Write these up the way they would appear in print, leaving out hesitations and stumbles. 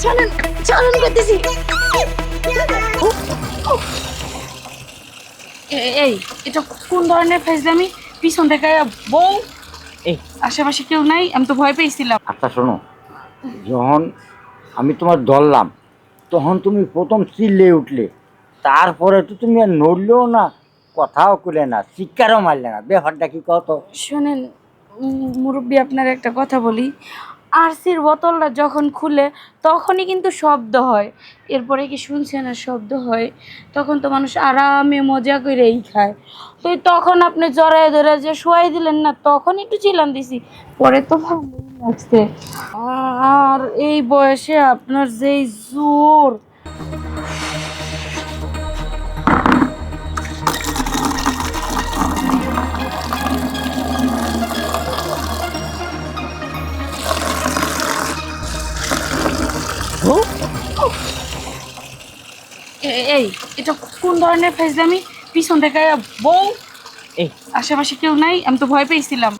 চলেন চলেন করতেছি। এই এটা কোন ধরনের ফাইজলামি? পিছন থেকে বউ, এই আশেপাশে কেউ নাই, আমি তো ভয় পেয়েছিলাম। আচ্ছা শোনো, যখন আমি তোমার ধরলাম তখন তুমি প্রথম চিল্লে উঠলে, তারপরে তো তুমি আর নড়লেও না, কথাও কইলে না, চিৎকারও মারলে না, ব্যাপারটা কি কত? শোনেন মুরব্বী, আপনার একটা কথা বলি। আরসির বোতলটা যখন খুলে তখনই কিন্তু শব্দ হয়। এরপরে কি শুনছেন আর শব্দ হয়? তখন তো মানুষ আরামে মজা করেই খায়। তো তখন আপনি জড়ায় ধরে যে শোয়াই দিলেন না, তখন একটু চিলান দিছি, পরে তো ভালোই লাগছে। আর এই বয়সে আপনার যেই জোর! এই এটা কোন ধরনের ফাইজলামি? পিছন থেকে বউ, এই আশেপাশে কেউ নাই, আমি তো ভয় পেয়েছিলাম।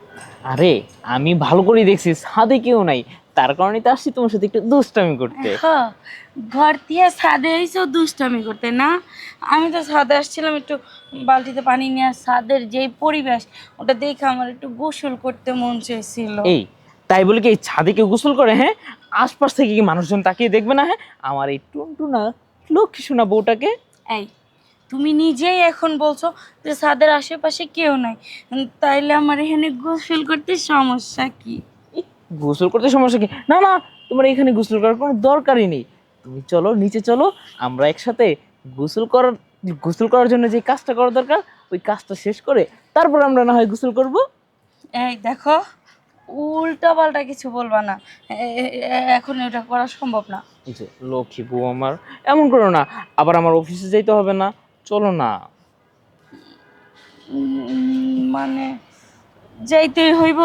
আরে আমি ভালো করে দেখছি ছাদে কেউ নাই, তার কারণে তো আসছি তোমার সাথে একটু দুষ্টামি করতে। হ্যাঁ, ঘর দিয়ে ছাদে এসেও দুষ্টামি করতে না? আমি তো ছাদে আসছিলাম একটু বালতিতে পানি নিয়ে, ছাদের যেই পরিবেশ ওটা দেখে আমার একটু গোসল করতে মন চেয়েছিল। এই তাই বলে কি এই ছাদে কেউ গোসল করে? হ্যাঁ, আশপাশ থেকে কি মানুষজন তাকিয়ে দেখবে না? হ্যাঁ, আমার এই টুনটুনা লক্ষ্মী শোনা বউটাকে। এই তুমি নিজেই এখন বলছো যে ছাদের আশেপাশে কেউ নাই, তাইলে আমার এখানে গোসল করতে সমস্যা কি? এই, গোসল করতে সমস্যা কি? না না, তোমার এখানে গোসল করার কোনো দরকারই নেই। তুমি চলো নিচে চলো, আমরা একসাথে গোসল করার জন্য যে কাজটা করা দরকার ওই কাজটা শেষ করে তারপর আমরা না হয় গোসল করব। এই দেখো, উল্টা পাল্টা কিছু বলবা না। এখন এটা করা সম্ভব না। এই যে লক্ষ্মী বউ আমার, এমন করো না। আবার আমার অফিসে যাইতে হবে না, চলো না। মানে যাইতেই হইব?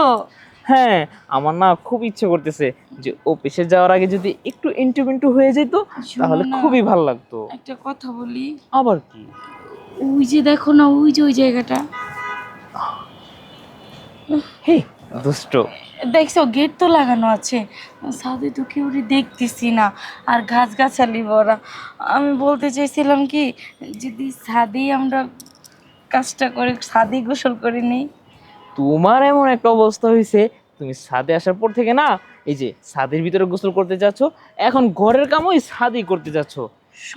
হ্যাঁ, আমার না খুব ইচ্ছে করতেছে যে অফিসে যাওয়ার আগে যদি একটু ইন্টু হয়ে যেত তাহলে শোনো না, খুবই ভালো লাগতো। একটা কথা বলি। আবার কি? ওই যে দেখো না, ওই যে ওই জায়গাটা, হে দুষ্ট, দেখছো গেট তো লাগানো আছে, ছাদে তো কেউ দেখতেছি না, আর গাছগাছালি ভরা। আমি বলতে চাইছিলাম কি, যদি ছাদেই আমরা কাজটা করে ছাদেই গোসল করে নিই। তোমার এমন একটা অবস্থা হয়েছে, তুমি ছাদে আসার পর থেকে না, এই যে ছাদের ভিতরে গোসল করতে যাচ্ছ, এখন ঘরের কামও এই ছাদেই করতে যাচ্ছ।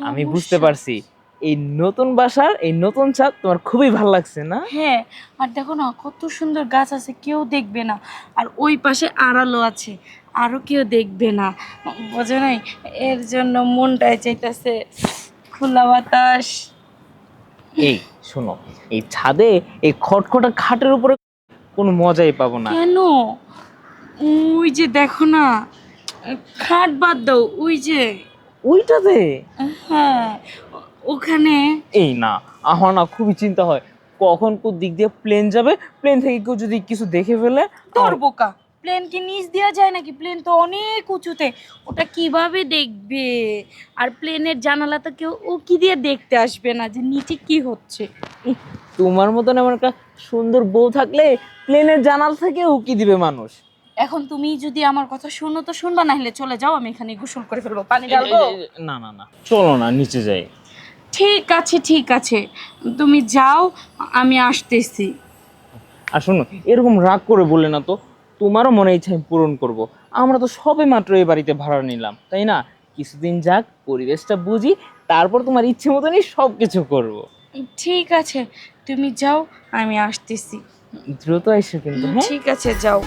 আমি বুঝতে সমস্যা। পারছি এই নতুন বাসার এই নতুন ছাদ তোমার খুবই ভালো লাগছে না? হ্যাঁ, আর দেখো না কত সুন্দর গাছ আছে, কেউ দেখবে না। আর ওই পাশে আড়ালো আছে, আরও কেউ দেখবে না, বোঝো নাই? এর জন্য মনটায় চাইতেছে খোলা বাতাস। এই শোনো, এই ছাদে এই খটখটা খাটের উপরে কোনো মজাই পাবো না। কেন? ওই যে দেখো না, খাট বাদ দাও, ওই যে, ওইটাতে? হ্যাঁ, ওখানে। এই না, আমার না খুবই চিন্তা হয় কখন কোন দিক দিয়ে প্লেন যাবে, প্লেন থেকে কেউ যদি কিছু দেখে ফেলে। তোর বোকা, প্লেন কি নিচ দেওয়া যায় নাকি? প্লেন তো অনেক উঁচুতে, ওটা কিভাবে দেখবে? আর প্লেনের জানালা তো কেউ ও কি দিয়ে দেখতে আসবে না যে নিচে কি হচ্ছে? ইহ, তোমার মতন এমন একটা সুন্দর বউ থাকলে প্লেনের জানাল থেকে উকি দিবে মানুষ। এখন তুমি যদি আমার কথা শুনো তো শুনবা, না হলে চলে যাও, আমি এখানে গোসল করে ফেলবো, পানি ঢালবো। না না না, চলো না নিচে যাই। ঠিক আছে ঠিক আছে, তুমি যাও, আমি আসতেছি। আর শোনো, এরকম রাগ করে বললে না তো, তোমারও মনে ইচ্ছা আমি পূরণ করব। আমরা তো সবে মাত্র এই বাড়িতে ভাড়া নিলাম, তাই না? কিছুদিন যাক, পরিবেশটা বুঝি, তারপর তোমার ইচ্ছে মতনই সব কিছু করবো। ঠিক আছে, তুমি যাও, আমি আসতেছি। দ্রুত এসো কিন্তু, হ্যাঁ? ঠিক আছে, যাও।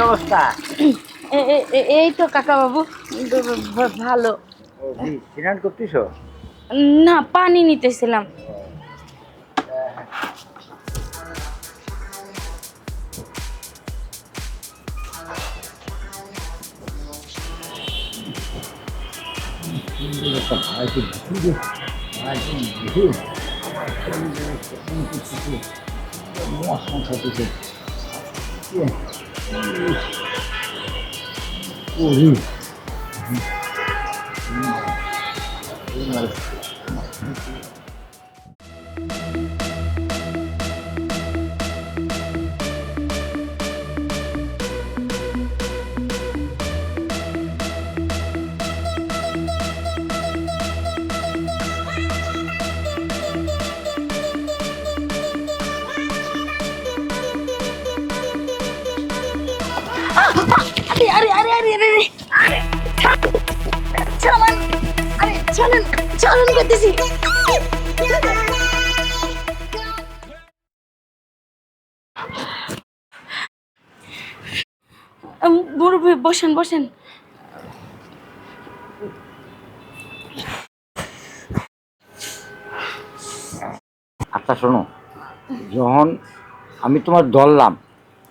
অবস্থা? এই তো কাকা বাবু, ভালো। ও কি স্নান করতেছো? না, পানি নিতেছিলাম। আরে আরে আরে আরে আরে আরে, আরে, চলেন, আরে চলেন, চলেন করতেছি। মুরব্বী, বসেন বসেন। আচ্ছা শোনো, যখন আমি তোমার ধরলাম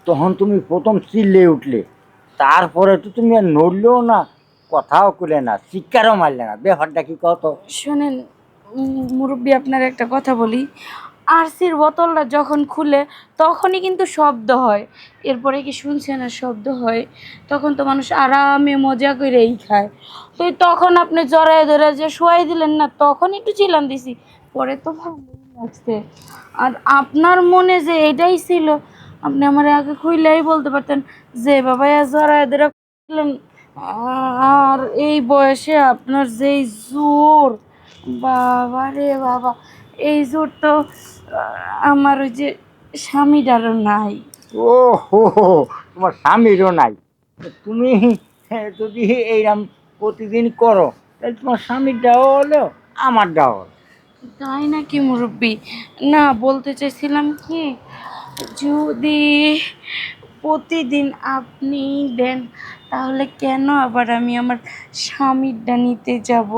তখন তুমি প্রথম চিল্লে উঠলে, তারপরে তো তুমি আর নড়লেও না, কথাও কইলে না, শিক্ষারও মারলে না, ব্যাপারটা কি কত? শোনেন মুরব্বী, আপনার একটা কথা বলি। আরসির বোতলটা যখন খুলে তখনই কিন্তু শব্দ হয়। এরপরে কি শুনছেন আর শব্দ হয়, তখন তো মানুষ আরামে মজা করেই খায়। তো তখন আপনি জড়ায় ধরে যে শোয়াই দিলেন না, তখন একটু চিলান দিছি, পরে তো ভালোই লাগছে। আর আপনার মনে যে এটাই ছিল, আপনি আমার আগে খুইলেই বলতে পারতেন যে বাবা জড়ায় ধরে খুললেন। আর এই বয়সে আপনার যেই জোর, বাবা রে বাবা, এই জোর তো আমার ওই যে স্বামীটারও নাই। ও হো হো, তোমার স্বামীরও নাই? তুমি যদি এইরকম প্রতিদিন করো, তাহলে তোমার স্বামীর দেওয়া হলো, আমার দেওয়া হলো। তাই নাকি মুরব্বী? না, বলতে চাইছিলাম কি, যদি প্রতিদিন আপনি দেন, তাহলে কেন আবার আমি আমার স্বামীরটা নিতে যাব?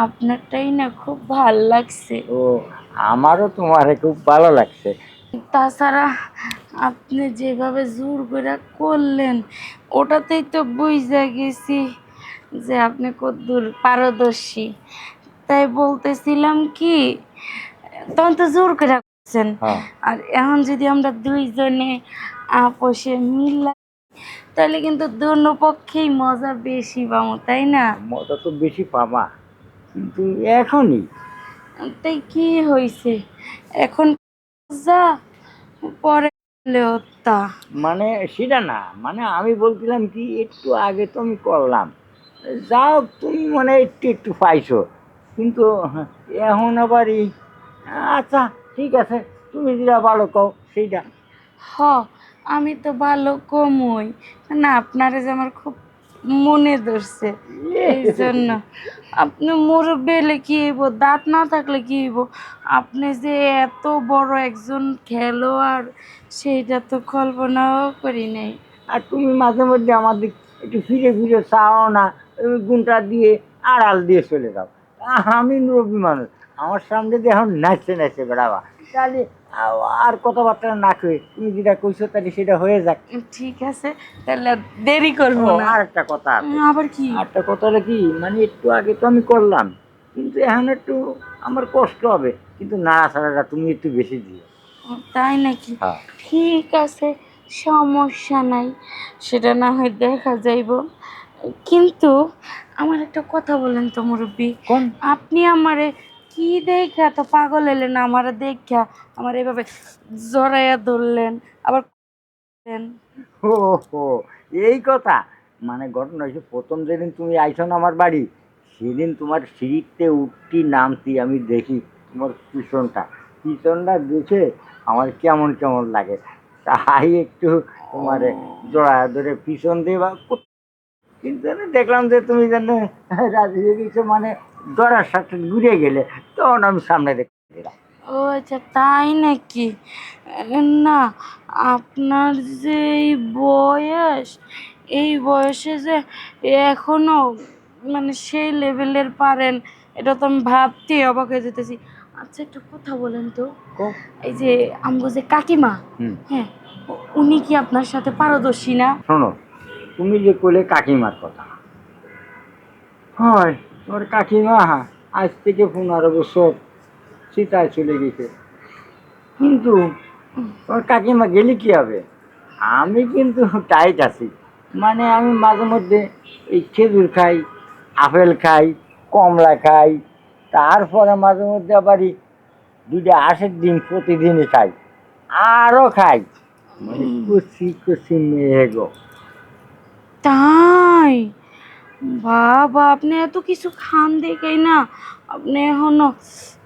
আপনারটাই না খুব ভাল লাগছে। ও, আমারও তোমারে খুব ভালো লাগছে। তাছাড়া আপনি যেভাবে জোর করে করলেন, ওটাতেই তো বুঝা গেছি যে আপনি কতদূর পারদর্শী। তাই বলতেছিলাম কি, তখন তো জোর করে করছেন, হ্যাঁ, আর এখন যদি আমরা দুইজনে আপোষে মিললাম, তাহলে কিন্তু দোনো পক্ষেই মজা বেশি পাবো, তাই না? মজা তো বেশি পাবা, কিন্তু এখনই তাই কি হয়েছে এখন, যা পরে হলেও তা। মানে সেটা না, মানে আমি বলছিলাম কি, একটু আগে তো আমি করলাম, যাও তুমি মানে একটু একটু পাইছো, কিন্তু এখন আবার এই, আচ্ছা ঠিক আছে, তুমি যেটা ভালো কও সেইটা। হ, আমি তো ভালো কমই, না আপনারে যে আমার খুব মনে ধরছে, এই জন্য। আপনি মুরব্বী হলে কি হইব, দাঁত না থাকলে কি হইব, আপনি যে এত বড় একজন খেলোয়াড়, সেইটা তো কল্পনাও করি নাই। আর তুমি মাঝে মধ্যে আমার দিক একটু ফিরে ফিরে চাও না, তুমি গুণটা দিয়ে আড়াল দিয়ে চলে যাও। আমি মুরব্বী মানুষ, আমার সামনে দিয়ে এখন নাচতে নাচতে বেড়াবা, তাহলে আর কথাবার্তা না কয়ে তুমি যেটা কইছো তাহলে সেটা হয়ে যাক। ঠিক আছে, তাহলে আর দেরি করবো না। আর একটা কথা আছে, আবার কি? আরেকটা কথা হলো কি, মানে একটু আগে তো আমি করলাম, কিন্তু এখন একটু আমার কষ্ট হবে, কিন্তু নাড়াচাড়াটা তুমি একটু বেশি দিও। তাই নাকি? হ্যাঁ, ঠিক আছে, সমস্যা নাই, সেটা না হয় দেখা যাইব। কিন্তু আমার একটা কথা বলেন তো মুরব্বী, কোন? আপনি আমারে কি দেখা তো পাগল হলেন, আমারে দেখা আমার এভাবে জড়াইয়া ধরলেন, আবার করলেন? ও হো, এই কথা। মানে ঘটনা হয়েছে, প্রথম যেদিন তুমি আইছো না আমার বাড়ি, সেদিন তোমার সিঁড়িতে উঠতি নামতি আমি দেখি তোমার পিছনটা দেখে আমার কেমন কেমন লাগে, তাই একটু তোমার জড়া ধরে পিছন দিয়ে কিন্তু আমি দেখলাম যে তুমি যেন রাজি হয়ে গেছো, মানে জড়ার সাথে ঘুরে গেলে, তখন আমি সামনে দেখতে দিলাম। ও আচ্ছা, তাই নাকি? না, আপনার যে এই বয়স, এই বয়সে যে এখনো মানে সেই লেভেলের পারেন, এটা তো আমি ভাবতেই অবাক হয়ে যেতেছি। আচ্ছা, একটা কথা বলেন তো, এই যে আমগো যে কাকিমা, হুম। হ্যাঁ, উনি কি আপনার সাথে পারদর্শী না? শোনো, তুমি যে কইলে কাকিমার কথা, হয় তোমার কাকিমা আজ থেকে 15 বছর সীতায় চলে গেছে, কিন্তু তোমার কাকিমা গেলে কি হবে? আমি কিন্তু টাইট আছি, মানে আমি মাঝে মধ্যে এই খেজুর খাই, আপেল খাই, কমলা খাই, তারপরে মাঝে মধ্যে আবারই 2টা আঁশের ডিম প্রতিদিনই খাই, আরও খাই, মানে কুচি কুচি মেয়ে গো। তাই? বাবা, আপনি এত কিছু খান দেখেই না আপনি এখনো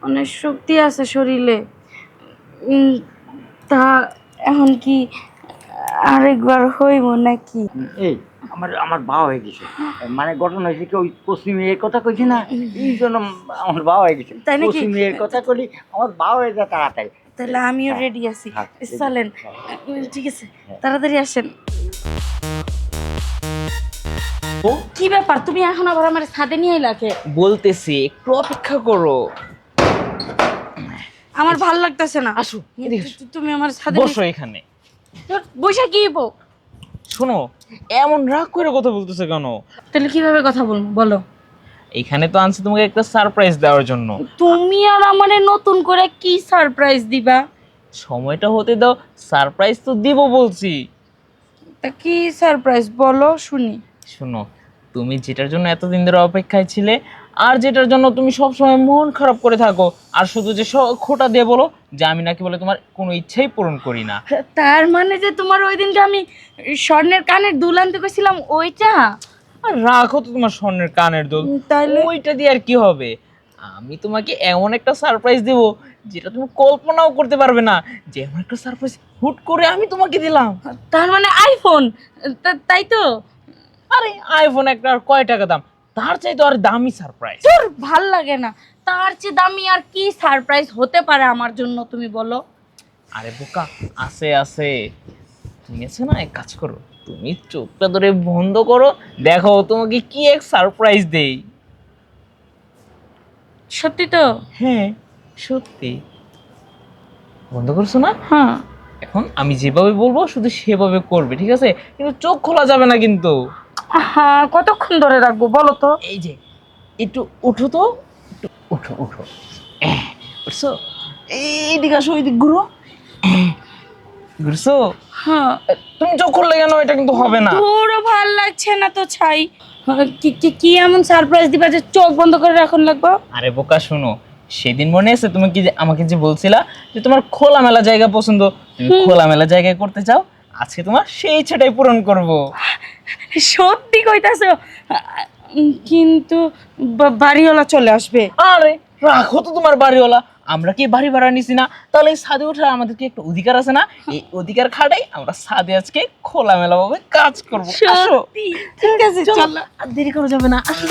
অনেক শক্তি আছে শরীরে। উম, তা এখন কি আরেকবার হইব নাকি? এই আমার আমার বাবা হয়ে গেছে, মানে ঘটনা হয়েছে কি, ওই পশ্চিম মেয়ের কথা কইছি না, এই জন্য আমার বাবা হয়ে গেছে। তাই নাকি? পশ্চিম মেয়ের কথা কলি আমার বাবা হয়ে যায় তাড়াতাড়ি। তাহলে আমিও হ্যাঁ, রেডি আছি, হ্যাঁ, ready। চলেন। ঠিক আছে, তাড়াতাড়ি আসেন। ও কি ব্যাপার, তুমি এখন আবার আমার ছাদে নিয়ে এলাকে? বলতেছি একটু অপেক্ষা করো। আমার ভাল লাগতেছে না। আসো, এদিকে আসো। তুমি আমার ছাদে বসো এখানে। বসে কি হইবো? শোনো, এমন রাগ করে কথা বলতেছে কেন? তাহলে কিভাবে কথা বলবো বলো? এখানে তো আনছি তোমাকে একটা সারপ্রাইজ দেওয়ার জন্য। তুমি আর আমারে নতুন করে কি সারপ্রাইজ দিবা? সময়টা হতে দাও, সারপ্রাইজ তো দিব বলছি। তা কি সারপ্রাইজ বলো শুনি। শোনো, তুমি যেটার জন্য এতদিন ধরে অপেক্ষায় ছিলে, আর যেটার জন্য তুমি সবসময় মন খারাপ করে থাকো, আর শুধু যে খোটা দিয়ে বলো যে আমি নাকি বলে তোমার কোনো ইচ্ছাই পূরণ করি না। তার মানে যে তোমার ওই দিনকে আমি স্বর্ণের কানের দুল আনতে গেছিলাম ওইটা? আর রাখো তো তোমার স্বর্ণের কানের দুল, তাইলে? ওইটা দিয়ে আর কি হবে? আমি তোমাকে এমন একটা সারপ্রাইজ দেব যেটা তুমি কল্পনাও করতে পারবে না, যে এমন একটা সারপ্রাইজ হুট করে আমি তোমাকে দিলাম। তার মানে আইফোন? তাই তো? আরে আইফোন একটা আর কয় টাকা দাম, তার চাই তো আর দামি সারপ্রাইজ। তোর ভাল লাগে না? তার চেয়ে দামি আর কি সারপ্রাইজ হতে পারে আমার জন্য তুমি বলো? আরে বোকা, আছে আছে। তুমি আছে না, এক কাজ করো, তুমি চোখটা ধরে বন্ধ করো, দেখো তোমাকে কি এক সারপ্রাইজ দেই। সত্যি তো? হ্যাঁ সত্যি। বন্ধ করছো না? হ্যাঁ। এখন আমি যেভাবে বলবো শুধু সেভাবে করবে, ঠিক আছে? কিন্তু চোখ খোলা যাবে না কিন্তু। হ্যাঁ, কতক্ষণ ধরে রাখবো বলো তো? এই যে একটু উঠো তো, একটু উঠো উঠো, উঠছো? এইদিকে আসো, ওইদিক ঘুরো, ঘুরছো? হ্যাঁ। তুমি চোখ খুললে কেন? এটা কিন্তু হবে না। তোরও ভাল লাগছে না তো ছাই। কি কি কি এমন সারপ্রাইজ দিবা যে চোখ বন্ধ করে রাখুন লাগবো? আরে বোকা শোনো, সেদিন মনে আছে তুমি কি আমাকে যে বলছিলা যে তোমার খোলামেলা জায়গা পছন্দ, তুমি খোলামেলা জায়গায় করতে চাও, আজকে তোমার সেই ইচ্ছাটাই পূরণ করব। সত্যি কইতাছো? কিন্তু বাড়িওয়ালা চলে আসবে। আরে রাখো তো তোমার বাড়িওয়ালা, আমরা কি বাড়ি ভাড়া নিছি না? তাহলে এই ছাদে ওঠার আমাদের কি একটা অধিকার আছে না? এই অধিকার খাটাই আমরা ছাদে আজকে খোলামেলা ভাবে কাজ করবো। আসো। সত্যি? ঠিক আছে, চলো। আর দেরি করা যাবে না, আসো।